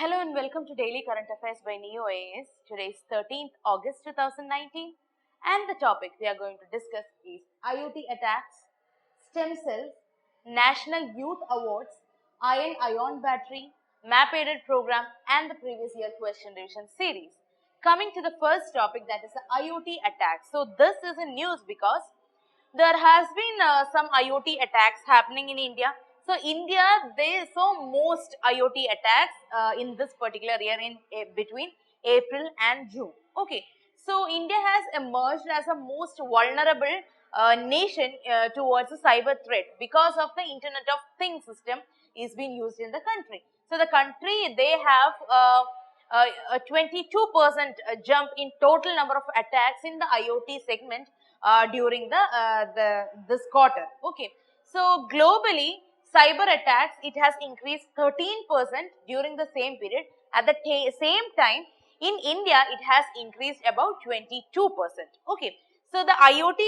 Hello and welcome to Daily Current Affairs by Neo IAS. Today is 13th August 2019 and the topic we are going to discuss is IOT attacks, stem cells, National Youth Awards, iron battery, map aided program and the previous year question revision series. Coming to the first topic, that is the IOT attacks. So this is a news because there has been some IOT attacks happening in India. So India, they saw most IOT attacks in this particular year in between April and June. Okay, so India has emerged as a most vulnerable nation towards a cyber threat because of the Internet of Things system is being used in the country. So the country, they have a 22% jump in total number of attacks in the IoT segment during this quarter. Okay, so globally cyber attacks, it has increased 13% during the same period. At the same time in India it has increased about 22%. Okay, so the IoT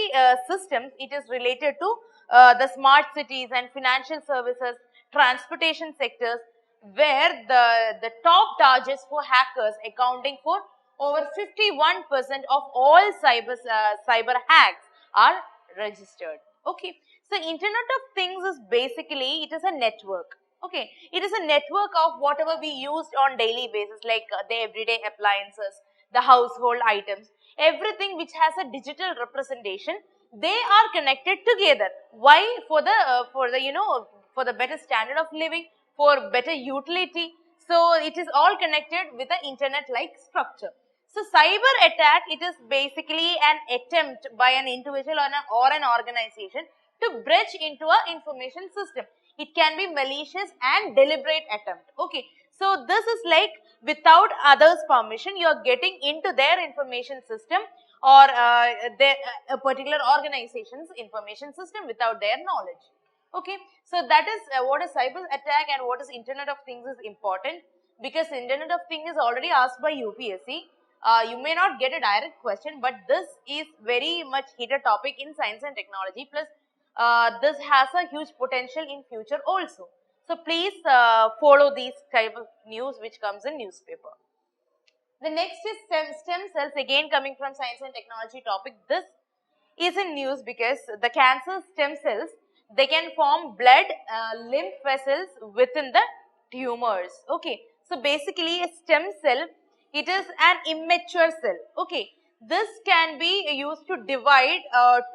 systems, it is related to the smart cities and financial services, transportation sectors, where the top targets for hackers accounting for over 51% of all cyber hacks are registered. Okay, so Internet of Things is basically, it is a network. Okay, it is a network of whatever we used on daily basis, like the everyday appliances, the household items, everything which has a digital representation, they are connected together. Why? For the better standard of living, for better utility. So it is all connected with the internet like structure. So cyber attack, it is basically an attempt by an individual or an organization to breach into an information system. It can be malicious and deliberate attempt. Okay, so this is like without others' permission, you are getting into their information system or a particular organization's information system without their knowledge. Okay, so that is what is cyber attack and what is Internet of Things is important, because Internet of Things is already asked by UPSC. You may not get a direct question, but this is very much heated topic in science and technology, plus this has a huge potential in future also. So please follow these type of news which comes in newspaper. The next is stem cells, again coming from science and technology topic. This is in news because the cancer stem cells, they can form blood lymph vessels within the tumors. Okay, so basically a stem cell, it is an immature cell. Okay, this can be used to divide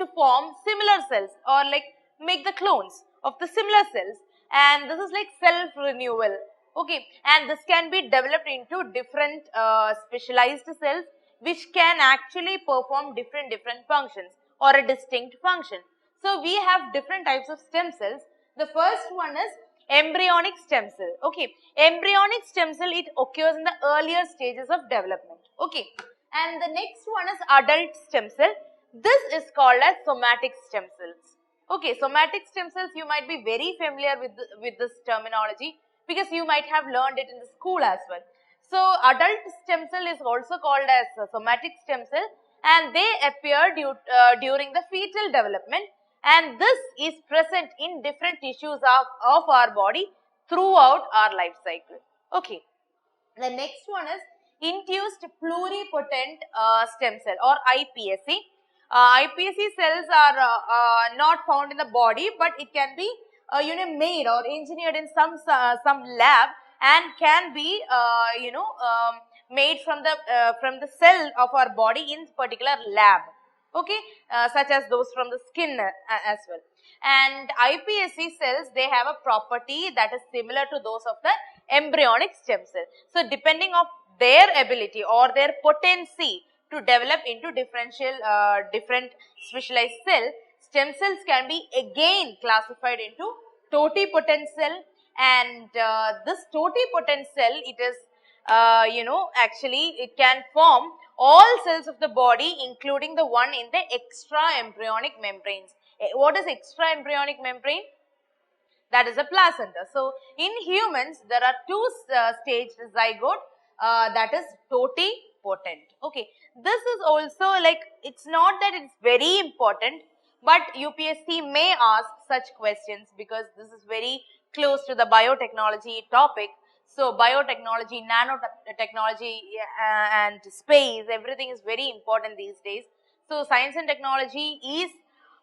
to form similar cells or like make the clones of the similar cells, and this is like self renewal. Okay, and this can be developed into different specialized cells which can actually perform different functions or a distinct function. So we have different types of stem cells. The first one is embryonic stem cell. Okay, embryonic stem cell, it occurs in the earlier stages of development. Okay, and the next one is adult stem cell. This is called as somatic stem cells. Okay, somatic stem cells, you might be very familiar with this terminology because you might have learned it in the school as well. So adult stem cell is also called as somatic stem cell, and they appear during the fetal development, and this is present in different tissues of our body throughout our life cycle. Okay, the next one is induced pluripotent stem cell or iPSC. iPSC cells are not found in the body, but it can be made or engineered in some lab and can be made from the cell of our body in particular lab. Okay, such as those from the skin as well. And iPSC cells, they have a property that is similar to those of the embryonic stem cell. So depending on their ability or their potency to develop into different specialized cell, stem cells can be again classified into totipotent cell, and this totipotent cell, it is actually it can form all cells of the body including the one in the extra embryonic membranes. What is extra embryonic membrane? That is a placenta. So in humans there are two staged zygote, that is totipotent. Okay, this is also like, it's not that it's very important, but UPSC may ask such questions because this is very close to the biotechnology topic. So biotechnology, nanotechnology and space, everything is very important these days. So science and technology is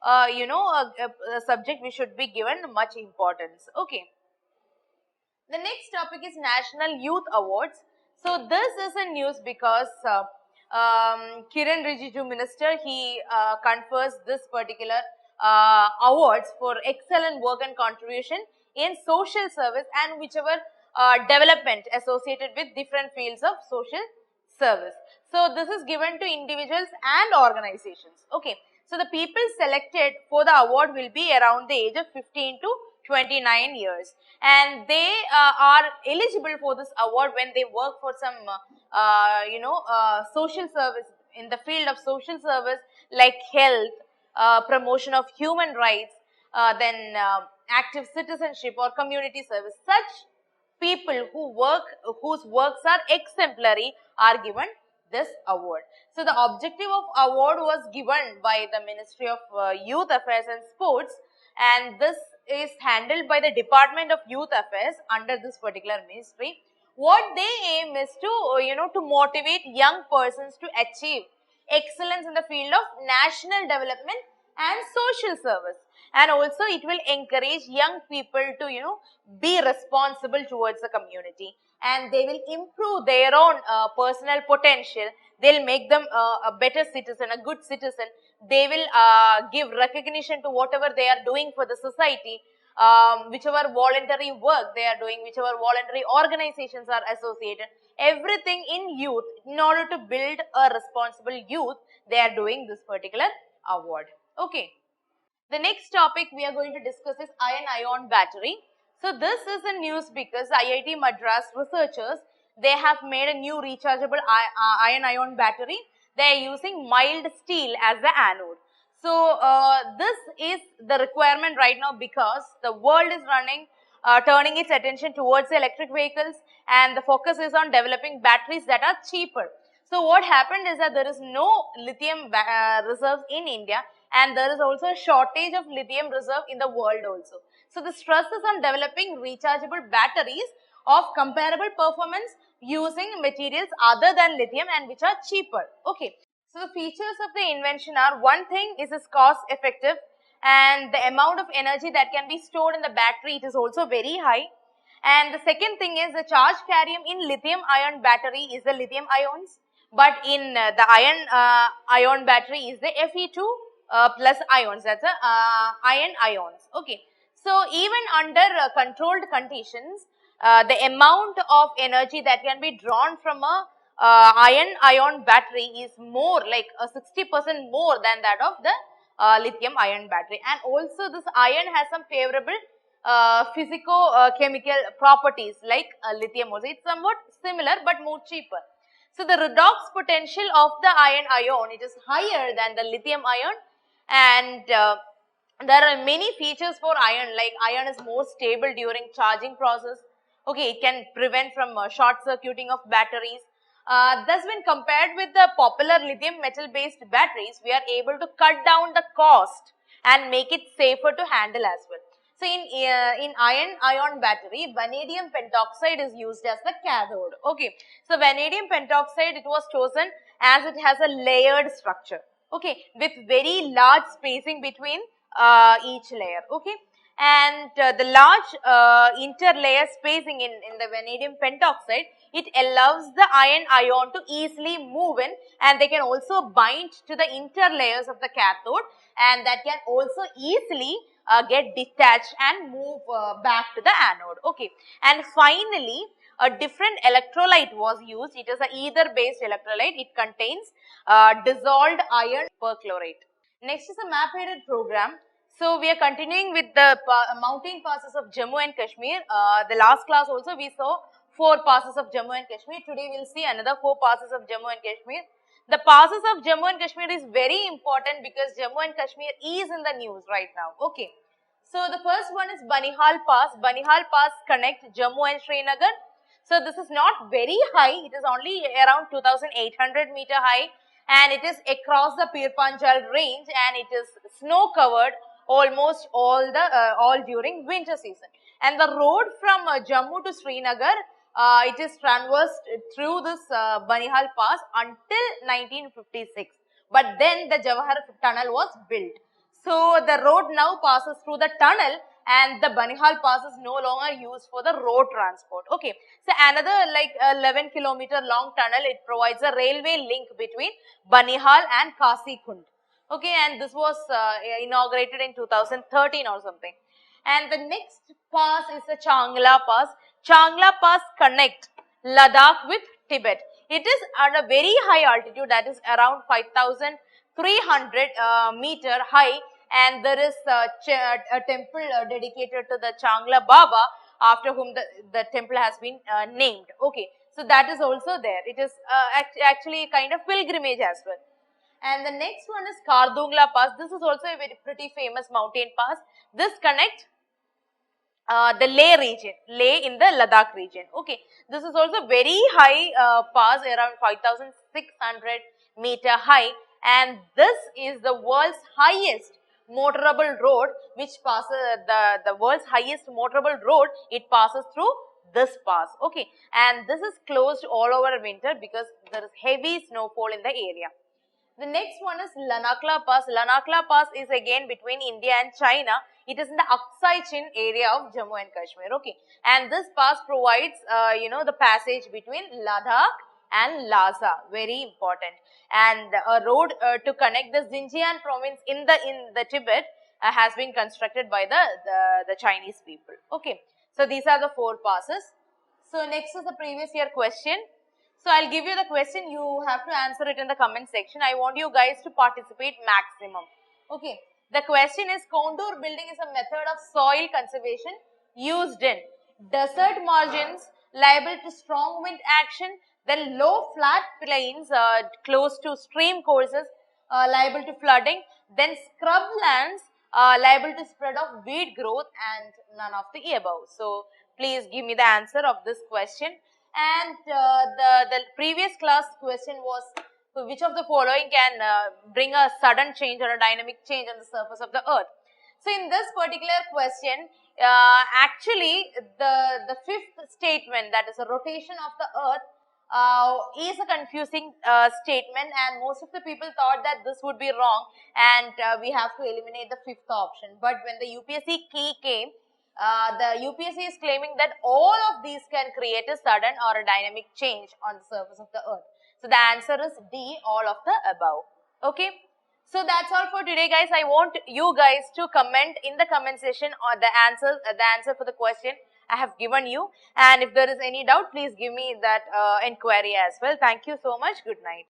a subject we should be given much importance. Okay. The next topic is National Youth Awards. So this is a news because Kiran Rijiju minister, he confers this particular awards for excellent work and contribution in social service and whichever development associated with different fields of social service. So this is given to individuals and organizations. Okay. So the people selected for the award will be around the age of 15 to 29 years, and they are eligible for this award when they work for some social service in the field of social service like health, promotion of human rights, then active citizenship or community service. Such people whose works are exemplary are given this award. So the objective of award was given by the Ministry of Youth Affairs and Sports, and this is handled by the Department of Youth Affairs under this particular ministry. What they aim is to to motivate young persons to achieve excellence in the field of national development and social service, and also it will encourage young people to be responsible towards the community, and they will improve their own personal potential. They'll make them a better citizen, a good citizen. They will give recognition to whatever they are doing for the society, whichever voluntary work they are doing, whichever voluntary organizations are associated, everything in youth. In order to build a responsible youth, they are doing this particular award. Okay. The next topic we are going to discuss is iron-ion battery. So this is a news because IIT Madras researchers, they have made a new rechargeable iron-ion battery. They are using mild steel as the anode. So this is the requirement right now because the world is turning its attention towards the electric vehicles, and the focus is on developing batteries that are cheaper. So what happened is that there is no lithium reserves in India, and there is also a shortage of lithium reserve in the world also. So the stress is on developing rechargeable batteries of comparable performance using materials other than lithium and which are cheaper. Okay. So the features of the invention are, one thing is it's cost effective, and the amount of energy that can be stored in the battery, it is also very high. And the second thing is the charge carrium in lithium ion battery is the lithium ions, but in the iron battery is the Fe2 plus ions, that's the iron ions. Okay. So even under controlled conditions, the amount of energy that can be drawn from a iron battery is more, like 60% more than that of the lithium ion battery. And also this iron has some favorable physico-chemical properties like lithium also. It's somewhat similar but more cheaper. So the redox potential of the iron ion, it is higher than the lithium ion, and there are many features for iron, like iron is more stable during charging process. Okay, it can prevent from short circuiting of batteries. Thus, when compared with the popular lithium metal based batteries, we are able to cut down the cost and make it safer to handle as well. So in iron-ion battery, vanadium pentoxide is used as the cathode. Okay, so vanadium pentoxide, it was chosen as it has a layered structure. Okay, with very large spacing between each layer. Okay, and the large interlayer spacing in the vanadium pentoxide, it allows the iron-ion to easily move in, and they can also bind to the interlayers of the cathode, and that can also easily get detached and move back to the anode. Okay, and finally a different electrolyte was used. It is a ether based electrolyte. It contains dissolved iron perchlorate. Next is a map aided program. So we are continuing with the mountain passes of Jammu and Kashmir. The last class also we saw 4 passes of Jammu and Kashmir. Today we will see another 4 passes of Jammu and Kashmir. The passes of Jammu and Kashmir is very important because Jammu and Kashmir is in the news right now. Okay. So the first one is Banihal Pass. Banihal Pass connects Jammu and Srinagar. So this is not very high. It is only around 2,800 meter high, and it is across the Pir Panjal range, and it is snow covered almost all during winter season. And the road from Jammu to Srinagar it is traversed through this Banihal Pass until 1956. But then the Jawahar Tunnel was built. So the road now passes through the tunnel and the Banihal Pass is no longer used for the road transport. Okay. So another like 11-kilometer long tunnel, it provides a railway link between Banihal and Kasi Kund. Okay, and this was inaugurated in 2013 or something. And the next pass is the Changla Pass. Changla Pass connect Ladakh with Tibet. It is at a very high altitude, that is around 5,300 meter high, and there is a temple dedicated to the Changla Baba, after whom the temple has been named. Okay, so that is also there. It is actually a kind of pilgrimage as well. And the next one is Kardungla Pass. This is also a very pretty famous mountain pass. This connects the Leh region, Leh in the Ladakh region. Okay, this is also very high pass, around 5,600 meter high, and this is the world's highest motorable road, which passes the world's highest motorable road. It passes through this pass. Okay, and this is closed all over winter because there is heavy snowfall in the area. The next one is Lanakla Pass. Lanakla Pass is again between India and China. It is in the Aksai Chin area of Jammu and Kashmir. Okay, and this pass provides, the passage between Ladakh and Lhasa. Very important. And a road to connect the Xinjiang province in the Tibet has been constructed by the Chinese people. Okay, so these are the 4 passes. So next is the previous year question. So I'll give you the question, you have to answer it in the comment section. I want you guys to participate maximum. Okay, the question is, contour building is a method of soil conservation used in desert margins liable to strong wind action, then low flat plains close to stream courses liable to flooding, then scrub lands liable to spread of weed growth, and none of the above. So please give me the answer of this question. And the previous class question was, which of the following can bring a sudden change or a dynamic change on the surface of the earth. So in this particular question, actually the 5th statement, that is a rotation of the earth, is a confusing statement, and most of the people thought that this would be wrong and we have to eliminate the 5th option. But when the UPSC key came, the UPSC is claiming that all of these can create a sudden or a dynamic change on the surface of the earth. So the answer is D, all of the above. Okay. So that's all for today, guys. I want you guys to comment in the comment section on the answer for the question I have given you. And if there is any doubt, please give me that inquiry as well. Thank you so much. Good night.